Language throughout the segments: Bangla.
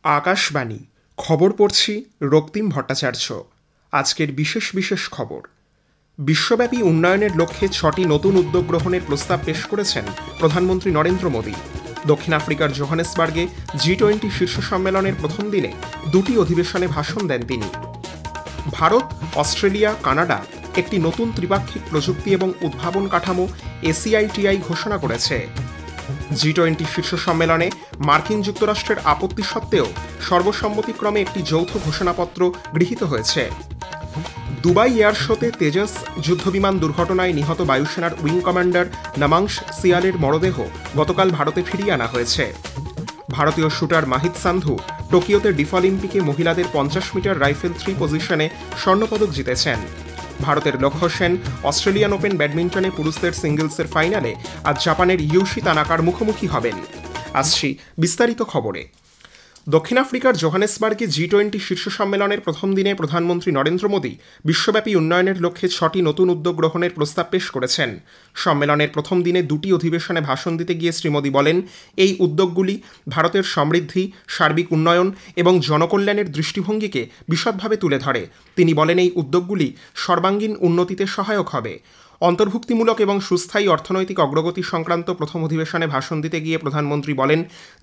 আকাশবাণী খবর পড়ছি রক্তিম ভট্টাচার্য। আজকের বিশেষ খবর। বিশ্বব্যাপী উন্নয়নের লক্ষ্যে 6টি নতুন উদ্যোগ গ্রহণের প্রস্তাব পেশ করেছেন প্রধানমন্ত্রী নরেন্দ্র মোদী। দক্ষিণ আফ্রিকার জোহানেসবার্গে G20 শীর্ষ সম্মেলনের প্রথম দিনে 2টি অধিবেশনে ভাষণ দেন তিনি। ভারত, অস্ট্রেলিয়া, কানাডা একটি নতুন ত্রিপাক্ষিক প্রযুক্তি এবং উদ্ভাবন কাঠামো ACITI ঘোষণা করেছে। G20 শীর্ষ সম্মেলনে মার্কিন যুক্তরাষ্ট্রের আপত্তি সত্ত্বেও সর্বসম্মতিক্রমে একটি যৌথ ঘোষণাপত্র গৃহীত হয়েছে। দুবাই এয়ার শোতে তেজস যুদ্ধবিমান দুর্ঘটনায় নিহত বায়ুসেনার উইং কমান্ডার নামাংশ সিয়ালের মরদেহ গতকাল ভারতে ফিরিয়ে আনা হয়েছে। ভারতীয় শুটার মাহিত সান্ধু টোকিওতে ডিফঅলিম্পিকে মহিলাদের 50 মিটার রাইফেল 3 পজিশনে স্বর্ণপদক জিতেছেন। ভারতের লক্ষ্য সেন অস্ট্রেলিয়ান ওপেন ব্যাডমিন্টনে পুরুষদের সিঙ্গলসের ফাইনালে আজ জাপানের ইউশি তানাকার মুখোমুখি হবেন। আসছি বিস্তারিত খবরে। দক্ষিণ আফ্রিকার জোহানেসবার্গে G20 শীর্ষ সম্মেলনের প্রথম দিনে প্রধানমন্ত্রী নরেন্দ্র মোদী বিশ্বব্যাপী উন্নয়নের লক্ষ্যে 6টি নতুন উদ্যোগ গ্রহণের প্রস্তাব পেশ করেছেন। সম্মেলনের প্রথম দিনে 2টি অধিবেশনে ভাষণ দিতে গিয়ে শ্রী মোদী বলেন, এই উদ্যোগগুলি ভারতের সমৃদ্ধি, সার্বিক উন্নয়ন এবং জনকল্যাণের দৃষ্টিভঙ্গিকে বিশদভাবে তুলে ধরে। তিনি বলেন, এই উদ্যোগগুলি সর্বাঙ্গীন উন্নতিতে সহায়ক হবে। অন্তর্ভুক্তিমূলক এবং সুস্থায়ী অর্থনৈতিক অগ্রগতি সংক্রান্ত প্রথম অধিবেশনে ভাষণ দিতে গিয়ে প্রধানমন্ত্রী বলেন,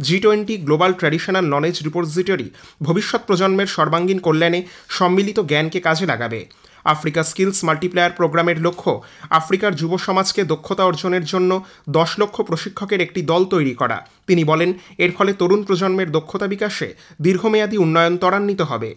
G20 global traditional knowledge repository ভবিষ্যৎ প্রজন্মের সর্বাঙ্গীন কল্যাণে সম্মিলিত জ্ঞানকে কাজে লাগাবে। আফ্রিকা স্কিলস মাল্টিপ্লায়ার প্রোগ্রামের লক্ষ্য আফ্রিকার যুব সমাজকে দক্ষতা অর্জনের জন্য 10 লক্ষ প্রশিক্ষকের একটি দল তৈরি করা। তিনি বলেন, এর ফলে তরুণ প্রজন্মের দক্ষতা বিকাশে দীর্ঘমেয়াদী উন্নয়ন ত্বরান্বিত হবে।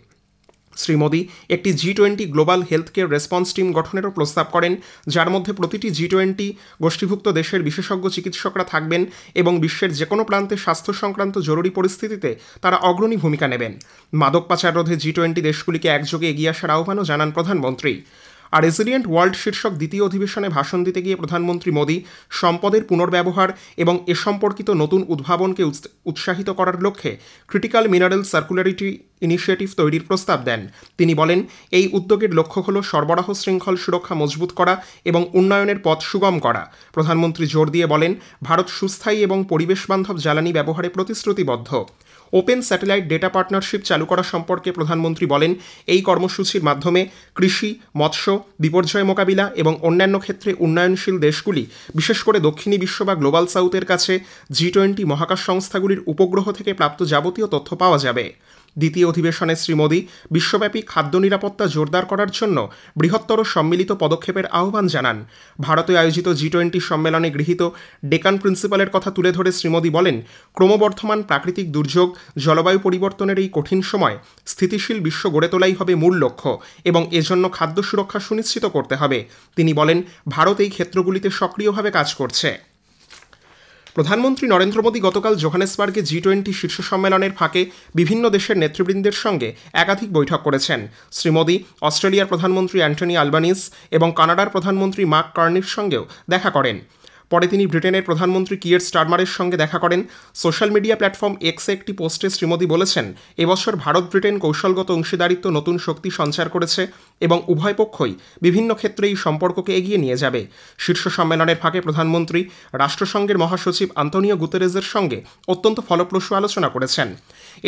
শ্রী মোদী একটি G20 global health care response team গঠনেরও প্রস্তাব করেন, যার মধ্যে প্রতিটি G20 গোষ্ঠীভুক্ত দেশের বিশেষজ্ঞ চিকিৎসকরা থাকবেন এবং বিশ্বের যে কোনো প্রান্তে স্বাস্থ্য সংক্রান্ত জরুরি পরিস্থিতিতে তারা অগ্রণী ভূমিকা নেবেন। মাদক পাচার রোধে G20 দেশগুলিকে একযোগে এগিয়ে আসার আহ্বানও জানান প্রধানমন্ত্রী। আর রেজিলিয়েন্ট ওয়ার্ল্ড শীর্ষক দ্বিতীয় অধিবেশনে ভাষণ দিতে গিয়ে প্রধানমন্ত্রী মোদী সম্পদের পুনর্ব্যবহার এবং এ সম্পর্কিত নতুন উদ্ভাবনকে উৎসাহিত করার লক্ষ্যে ক্রিটিক্যাল মিনারেল সার্কুলারিটি ইনিশিয়েটিভ তৈরির প্রস্তাব দেন। তিনি বলেন, এই উদ্যোগের লক্ষ্য হল সরবরাহ শৃঙ্খল সুরক্ষা মজবুত করা এবং উন্নয়নের পথ সুগম করা। প্রধানমন্ত্রী জোর দিয়ে বলেন, ভারত সুস্থায়ী এবং পরিবেশবান্ধব জ্বালানি ব্যবহারে প্রতিশ্রুতিবদ্ধ। ওপেন স্যাটেলাইট ডেটা পার্টনারশিপ চালু করা সম্পর্কে প্রধানমন্ত্রী বলেন, এই কর্মসূচির মাধ্যমে কৃষি, মৎস্য, বিপর্যয় মোকাবিলা এবং অন্যান্য ক্ষেত্রে উন্নয়নশীল দেশগুলি, বিশেষ করে দক্ষিণী বিশ্ব বা গ্লোবাল সাউথের কাছে G20 মহাকাশ সংস্থাগুলির উপগ্রহ থেকে প্রাপ্ত যাবতীয় তথ্য পাওয়া যাবে। দ্বিতীয় অধিবেশনে শ্রী মোদী বিশ্বব্যাপী খাদ্য নিরাপত্তা জোরদার করার জন্য বৃহত্তর সম্মিলিত পদক্ষেপের আহ্বান জানান। ভারতে আয়োজিত G20 সম্মেলনে গৃহীত ডেকান প্রিন্সিপালের কথা তুলে ধরে শ্রী মোদী বলেন, ক্রমবর্ধমান প্রাকৃতিক দুর্যোগ, জলবায়ু পরিবর্তনের এই কঠিন সময় স্থিতিশীল বিশ্ব গড়ে তোলাই হবে মূল লক্ষ্য এবং এজন্য খাদ্য সুরক্ষা সুনিশ্চিত করতে হবে। তিনি বলেন, ভারত এই ক্ষেত্রগুলিতে সক্রিয়ভাবে কাজ করছে। প্রধানমন্ত্রী নরেন্দ্র মোদী গতকাল জোহানেসবার্গে G20 শীর্ষ সম্মেলনের ফাঁকে বিভিন্ন দেশের নেতৃবৃন্দের সঙ্গে একাধিক বৈঠক করেছেন। শ্রী মোদী অস্ট্রেলিয়ার প্রধানমন্ত্রী অ্যান্টনি আলবানিজ এবং কানাডার প্রধানমন্ত্রী মার্ক কার্নির সঙ্গেও দেখা করেন। পরে তিনি ব্রিটেনের প্রধানমন্ত্রী কিয়ার স্টারমারের সঙ্গে দেখা করেন। সোশ্যাল মিডিয়া প্ল্যাটফর্ম এক্সে একটি পোস্টে শ্রী মোদী বলেছেন, এবছর ভারত ব্রিটেন কৌশলগত অংশীদারিত্ব নতুন শক্তি সঞ্চার করেছে এবং উভয় পক্ষই বিভিন্ন ক্ষেত্রে এই সম্পর্ককে এগিয়ে নিয়ে যাবে। শীর্ষ সম্মেলনের ফাঁকে প্রধানমন্ত্রী রাষ্ট্রসংঘের মহাসচিব আন্তোনিও গুতেরেজের সঙ্গে অত্যন্ত ফলপ্রসূ আলোচনা করেছেন।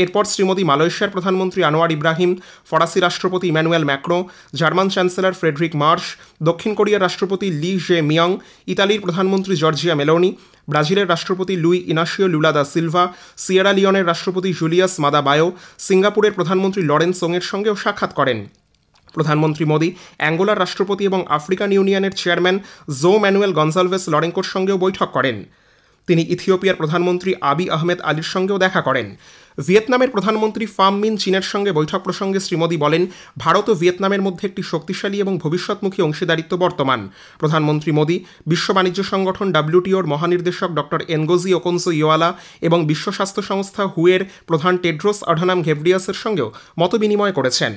এরপর শ্রী মোদী মালয়েশিয়ার প্রধানমন্ত্রী আনোয়ার ইব্রাহিম, ফরাসি রাষ্ট্রপতি Emmanuel Macron, German chancellor Friedrich Merz, দক্ষিণ কোরিয়ার রাষ্ট্রপতি লি জে মিয়ং, ইতালির প্রধানমন্ত্রী জর্জিয়া মেলোনি, ব্রাজিলের রাষ্ট্রপতি Luiz Inacio Lula da Silva, Sierra লিওনের রাষ্ট্রপতি জুলিয়াস মাদা বায়ো, সিঙ্গাপুরের প্রধানমন্ত্রী লরেন্স সোংয়ের সঙ্গেও সাক্ষাৎ করেন। প্রধানমন্ত্রী মোদী অ্যাঙ্গোলার রাষ্ট্রপতি এবং আফ্রিকান ইউনিয়নের চেয়ারম্যান জো ম্যানুয়েল গনজালভেস লরেঙ্কোর সঙ্গেও বৈঠক করেন। তিনি ইথিওপিয়ার প্রধানমন্ত্রী আবি আহমেদ আলীর সঙ্গেও দেখা করেন। ভিয়েতনামের প্রধানমন্ত্রী ফাম মিন চিনের সঙ্গে বৈঠক প্রসঙ্গে শ্রী মোদী বলেন, ভারত ও ভিয়েতনামের মধ্যে একটি শক্তিশালী এবং ভবিষ্যৎমুখী অংশীদারিত্ব বর্তমান। প্রধানমন্ত্রী মোদী বিশ্ব বাণিজ্য সংগঠন WTOর মহানির্দেশক ডক্টর এনগোজি ওকনসো ইওয়ালা এবং বিশ্ব স্বাস্থ্য সংস্থা হুয়ের প্রধান টেড্রোস আধানাম ঘেব্রিয়াসের সঙ্গেও মতবিনিময় করেছেন।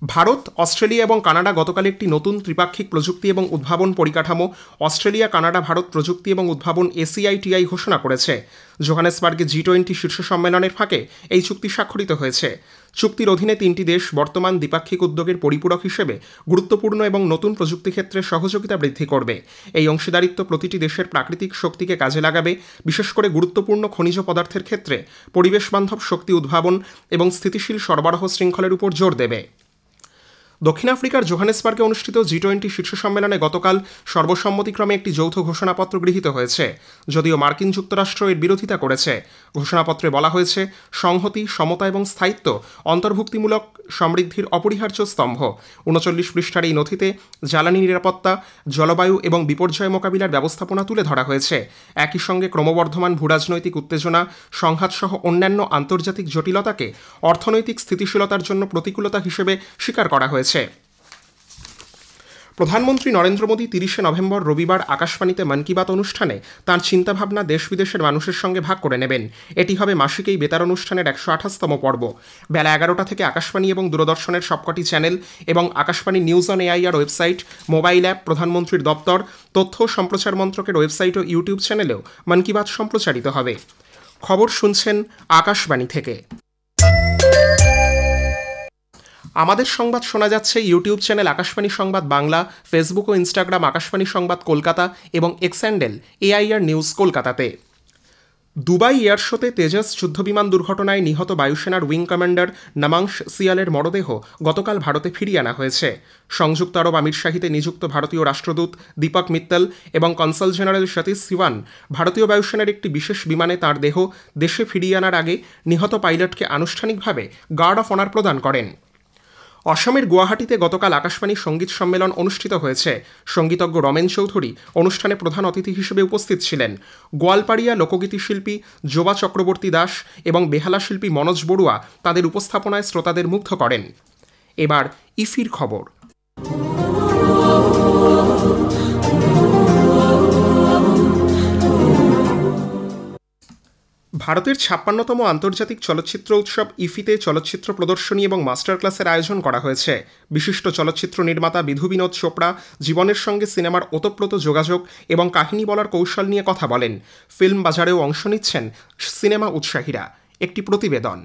ভারত, অস্ট্রেলিয়া এবং কানাডা গতকাল একটি নতুন ত্রিপাক্ষিক প্রযুক্তি এবং উদ্ভাবন পরিকাঠামো অস্ট্রেলিয়া কানাডা ভারত প্রযুক্তি এবং উদ্ভাবন ACITI ঘোষণা করেছে। জোহানেসবার্গে G20 শীর্ষ সম্মেলনের ফাঁকে এই চুক্তি স্বাক্ষরিত হয়েছে। চুক্তির অধীনে 3টি দেশ বর্তমান দ্বিপাক্ষিক উদ্যোগের পরিপূরক হিসেবে গুরুত্বপূর্ণ এবং নতুন প্রযুক্তি ক্ষেত্রে সহযোগিতা বৃদ্ধি করবে। এই অংশীদারিত্ব প্রতিটি দেশের প্রাকৃতিক শক্তিকে কাজে লাগাবে, বিশেষ করে গুরুত্বপূর্ণ খনিজ পদার্থের ক্ষেত্রে পরিবেশ বান্ধব শক্তি উদ্ভাবন এবং স্থিতিশীল সরবরাহ শৃঙ্খলের উপর জোর দেবে। দক্ষিণ আফ্রিকার জোহানেসবার্গে অনুষ্ঠিত G20 শীর্ষ সম্মেলনে গতকাল সর্বসম্মতিক্রমে একটি যৌথ ঘোষণাপত্র গৃহীত হয়েছে, যদিও মার্কিন যুক্তরাষ্ট্র এর বিরোধিতা করেছে। ঘোষণাপত্রে বলা হয়েছে, সংহতি, সমতা এবং স্থায়িত্ব অন্তর্ভুক্তিমূলক সমৃদ্ধির অপরিহার্য স্তম্ভ। 39 পৃষ্ঠার এই নথিতে জ্বালানি নিরাপত্তা, জলবায়ু এবং বিপর্যয় মোকাবিলার ব্যবস্থাপনা তুলে ধরা হয়েছে। একই সঙ্গে ক্রমবর্ধমান ভূরাজনৈতিক উত্তেজনা, সংঘাতসহ অন্যান্য আন্তর্জাতিক জটিলতাকে অর্থনৈতিক স্থিতিশীলতার জন্য প্রতিকূলতা হিসেবে স্বীকার করা হয়েছে। প্রধানমন্ত্রী নরেন্দ্র মোদী 30 নভেম্বর রবিবার আকাশবাণীতে মন কি বাত অনুষ্ঠানে তাঁর চিন্তাভাবনা দেশ বিদেশের মানুষের সঙ্গে ভাগ করে নেবেন। এটি হবে মাসিক এই বেতার অনুষ্ঠানের 128তম পর্ব। বেলা 11টা থেকে আকাশবাণী এবং দূরদর্শনের সবকটি চ্যানেল এবং Akashvani news on AIR website, mobile app, প্রধানমন্ত্রীর দপ্তর, তথ্য ও সম্প্রচার মন্ত্রকের ওয়েবসাইট ও ইউটিউব চ্যানেলেও মন কি বাত সম্প্রচারিত হবে। খবর শুনছেন আকাশবাণী থেকে। আমাদের সংবাদ শোনা যাচ্ছে ইউটিউব চ্যানেল আকাশবাণী সংবাদ বাংলা, ফেসবুক ও ইনস্টাগ্রাম আকাশবাণী সংবাদ কলকাতা এবং এক্স হ্যান্ডেল এআইআর নিউজ কলকাতাতে। দুবাই এয়ার শোতে তেজস যুদ্ধবিমান দুর্ঘটনায় নিহত বায়ুসেনার উইং কমান্ডার নামাংশ সিয়ালের মরদেহ গতকাল ভারতে ফিরিয়ে আনা হয়েছে। সংযুক্ত আরব আমিরশাহিতে নিযুক্ত ভারতীয় রাষ্ট্রদূত দীপক মিত্তল এবং কনসাল জেনারেল সতীশ সিওয়ান ভারতীয় বায়ুসেনার একটি বিশেষ বিমানে তাঁর দেহ দেশে ফিরিয়ে আনার আগে নিহত পাইলটকে আনুষ্ঠানিকভাবে গার্ড অফ অনার প্রদান করেন। অসমের গুয়াহাটিতে গতকাল আকাশবাণী সঙ্গীত সম্মেলন অনুষ্ঠিত হয়েছে। সঙ্গীতজ্ঞ রমেন চৌধুরী অনুষ্ঠানে প্রধান অতিথি হিসেবে উপস্থিত ছিলেন। গোয়ালপাড়িয়া লোকগীতি শিল্পী জোবা চক্রবর্তী দাস এবং বেহালা শিল্পী মনোজ বড়ুয়া তাদের উপস্থাপনায় শ্রোতাদের মুগ্ধ করেন। এবার ইফির খবর। ভারতের 56তম আন্তর্জাতিক চলচ্চিত্র উৎসব ইফিতে চলচ্চিত্র প্রদর্শনী এবং মাস্টার ক্লাসের আয়োজন করা হয়েছে। বিশিষ্ট চলচ্চিত্র নির্মাতা বিধু বিনোদ চোপড়া জীবনের সঙ্গে সিনেমার ওতপ্রোত যোগাযোগ এবং কাহিনী বলার কৌশল নিয়ে কথা বলেন। ফিল্ম বাজারেও অংশ নিচ্ছেন সিনেমা উৎসাহীরা। একটি প্রতিবেদন।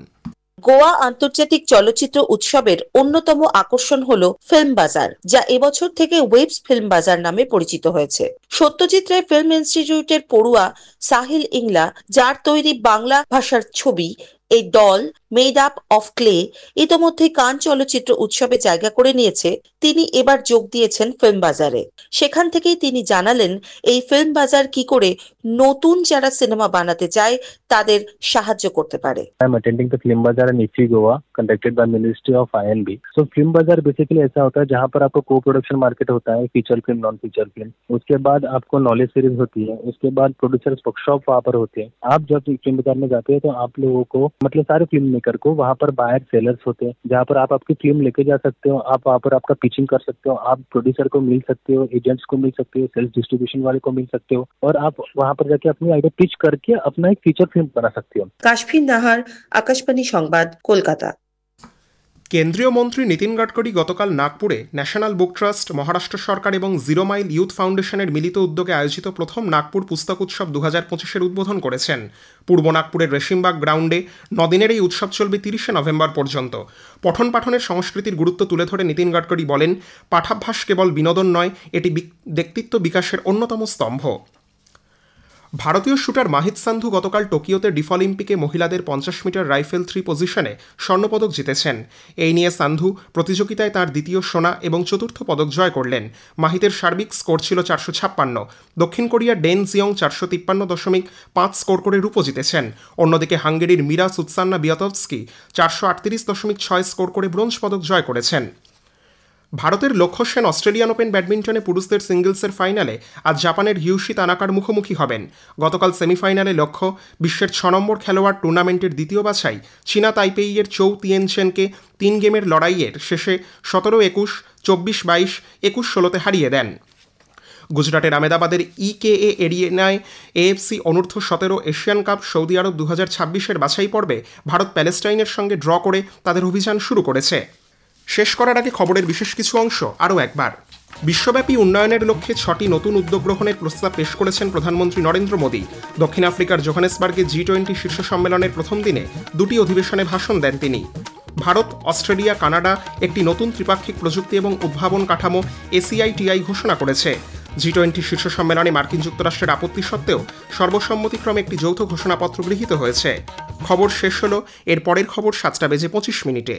গোয়া আন্তর্জাতিক চলচ্চিত্র উৎসবের অন্যতম আকর্ষণ হলো ফিল্ম বাজার, যা এবছর থেকে ওয়েবস ফিল্ম বাজার নামে পরিচিত হয়েছে। সত্যজিৎ রায় ফিল্ম ইনস্টিটিউটের পড়ুয়া সাহিল ইংলা, যার তৈরি বাংলা ভাষার ছবি এই doll made up of clay ইতোমধ্যে কান চলচ্চিত্র উৎসবে জায়গা করে নিয়েছে, তিনি এবার যোগ দিয়েছেন ফিল্ম বাজারে। সেখান থেকেই তিনি জানালেন এই ফিল্ম বাজার কি করে নতুন যারা সিনেমা বানাতে চায় তাদের সাহায্য করতে পারে। I am attending the Film Bazaar in IFFI Goa conducted by Ministry of INB. So Film Bazaar basically ऐसा होता है जहाँ पर आपको co-production market होता है, feature film, non feature film. उसके बाद आपको नॉलेज सीरीज होती है, उसके बाद प्रोड्यूसर्स वर्कशॉप वहाँ पर होते हैं। आप जब फिल्म बाजार में जाते हैं तो आप लोगों को मतलब सारे फिल्म मेकर को वहाँ पर बायर सेलर्स होते हैं, जहाँ पर आप आपकी फिल्म लेके जा सकते हो, आप वहाँ पर आपका पिचिंग कर सकते हो, आप प्रोड्यूसर को मिल सकते हो, एजेंट्स को मिल सकते हो, सेल्स डिस्ट्रीब्यूशन वाले को मिल सकते हो और आप वहाँ पर जाके अपनी आइडिया पिच करके अपना एक फीचर फिल्म बना सकते हो। কাশফিন নাহার, আকাশবাণী সংবাদ, কলকাতা। কেন্দ্রীয় মন্ত্রী নীতিন গাডকারি গতকাল নাগপুরে ন্যাশনাল বুক ট্রাস্ট, মহারাষ্ট্র সরকার এবং জিরো মাইল ইউথ ফাউন্ডেশনের মিলিত উদ্যোগে আয়োজিত প্রথম নাগপুর পুস্তক উৎসব 2025-এর উদ্বোধন করেছেন। পূর্ব নাগপুরের রেশিমবাগ গ্রাউন্ডে 9 দিনের এই উৎসব চলবে 30 নভেম্বর পর্যন্ত। পঠন পাঠনের সংস্কৃতির গুরুত্ব তুলে ধরে নীতিন গাডকারি বলেন, পাঠাভ্যাস কেবল বিনোদন নয়, এটি ব্যক্তিত্ব বিকাশের অন্যতম স্তম্ভ। ভারতীয় শুটার মাহিত সান্ধু গতকাল টোকিওতে ডিফঅলিম্পিকে মহিলাদের 50 মিটার রাইফেল 3 পজিশনে স্বর্ণপদক জিতেছেন। এই নিয়ে সান্ধু প্রতিযোগিতায় তার দ্বিতীয় সোনা এবং চতুর্থ পদক জয় করলেন। মাহিতের সার্বিক স্কোর ছিল 456। দক্ষিণ কোরিয়ার ডেন জিয়ং 453.5 স্কোর করে রূপো জিতেছেন। অন্যদিকে হাঙ্গেরির মিরা সুৎসান্না বিয়াতভস্কি 438.6 স্কোর করে ব্রোঞ্জ পদক জয় করেছেন। ভারতের লক্ষ্য সেন অস্ট্রেলিয়ান ওপেন ব্যাডমিন্টনে পুরুষদের সিঙ্গলসের ফাইনালে আজ জাপানের হিউশি তানাকার মুখোমুখি হবেন। গতকাল সেমিফাইনালে লক্ষ্য বিশ্বের 6 নম্বর খেলোয়াড় টুর্নামেন্টের দ্বিতীয় বাছাই চীনা তাইপেইয়ের চৌ তিয়েনচেনকে 3 গেমের লড়াইয়ের শেষে 17-21, 24-22, 21-16 হারিয়ে দেন। গুজরাটের আমেদাবাদের ইকেএ এরিনায় এএফসি অনূর্ধ্ব 17 এশিয়ান কাপ সৌদি আরব 2026-এর বাছাই পর্বে ভারত প্যালেস্টাইনের সঙ্গে ড্র করে তাদের অভিযান শুরু করেছে। শেষ করার আগে খবরের বিশেষ কিছু অংশ আরও একবার। বিশ্বব্যাপী উন্নয়নের লক্ষ্যে 6টি নতুন উদ্যোগ গ্রহণের প্রস্তাব পেশ করেছেন প্রধানমন্ত্রী নরেন্দ্র মোদী। দক্ষিণ আফ্রিকার জোহানেসবার্গে G20 শীর্ষ সম্মেলনের প্রথম দিনে 2টি অধিবেশনে ভাষণ দেন তিনি। ভারত, অস্ট্রেলিয়া, কানাডা একটি নতুন ত্রিপাক্ষিক প্রযুক্তি এবং উদ্ভাবন কাঠামো ACITI ঘোষণা করেছে। G20 শীর্ষ সম্মেলনে মার্কিন যুক্তরাষ্ট্রের আপত্তি সত্ত্বেও সর্বসম্মতিক্রমে একটি যৌথ ঘোষণাপত্র গৃহীত হয়েছে। খবর শেষ হলো, এর পরের খবর 7:25 মিনিটে।